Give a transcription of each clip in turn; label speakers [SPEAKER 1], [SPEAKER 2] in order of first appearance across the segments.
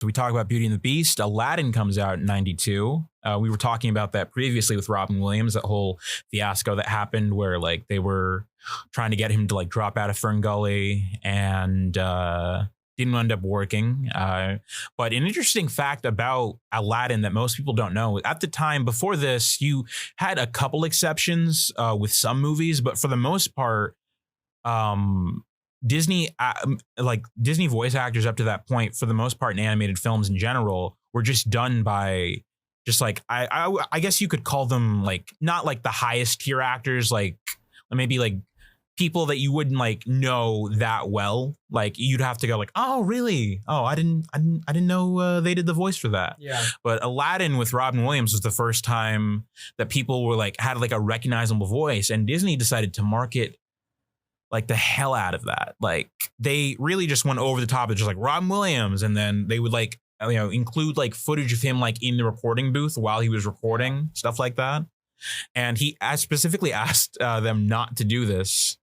[SPEAKER 1] So we talk about Beauty and the Beast. Aladdin comes out in 92. We were talking about that previously with Robin Williams, that whole fiasco that happened where like they were trying to get him to like drop out of Fern Gully and didn't end up working. But an interesting fact about Aladdin that most people don't know, at the time before this, you had a couple exceptions with some movies, but for the most part, Disney Disney voice actors up to that point, for the most part in animated films in general, were just done by just like I guess you could call them like not like the highest tier actors, like maybe like people that you wouldn't like know that well. Like you'd have to go like, oh really? Oh, I didn't know they did the voice for that.
[SPEAKER 2] Yeah.
[SPEAKER 1] But Aladdin with Robin Williams was the first time that people were like had like a recognizable voice, and Disney decided to market like the hell out of that. Like they really just went over the top of just like Robin Williams, and then they would like include like footage of him like in the recording booth while he was recording, stuff like that. And he specifically asked them not to do this,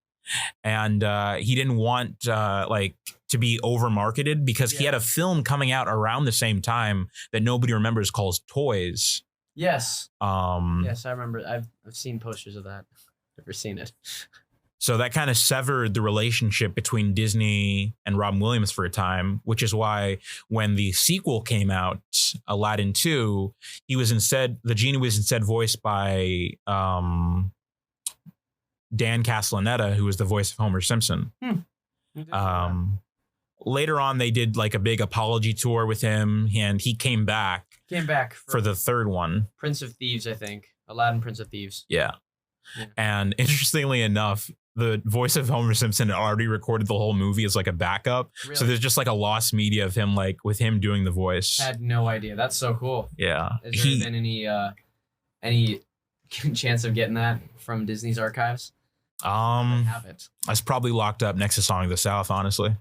[SPEAKER 1] and he didn't want like to be over marketed because he had a film coming out around the same time that nobody remembers called Toys.
[SPEAKER 2] Yes. Yes, I remember. I've seen posters of that. Never seen it.
[SPEAKER 1] So that kind of severed the relationship between Disney and Robin Williams for a time, which is why when the sequel came out, Aladdin 2, the Genie was instead voiced by Dan Castellaneta, who was the voice of Homer Simpson. Later on, they did like a big apology tour with him, and he came back for the third one.
[SPEAKER 2] Prince of Thieves, I think. Aladdin, Prince of Thieves.
[SPEAKER 1] Yeah. And interestingly enough, the voice of Homer Simpson had already recorded the whole movie as like a backup. Really? So there's just like a lost media of him, like with him doing the voice.
[SPEAKER 2] I had no idea. That's so cool.
[SPEAKER 1] Yeah.
[SPEAKER 2] Has there been any chance of getting that from Disney's archives?
[SPEAKER 1] I have it. It's probably locked up next to Song of the South, honestly.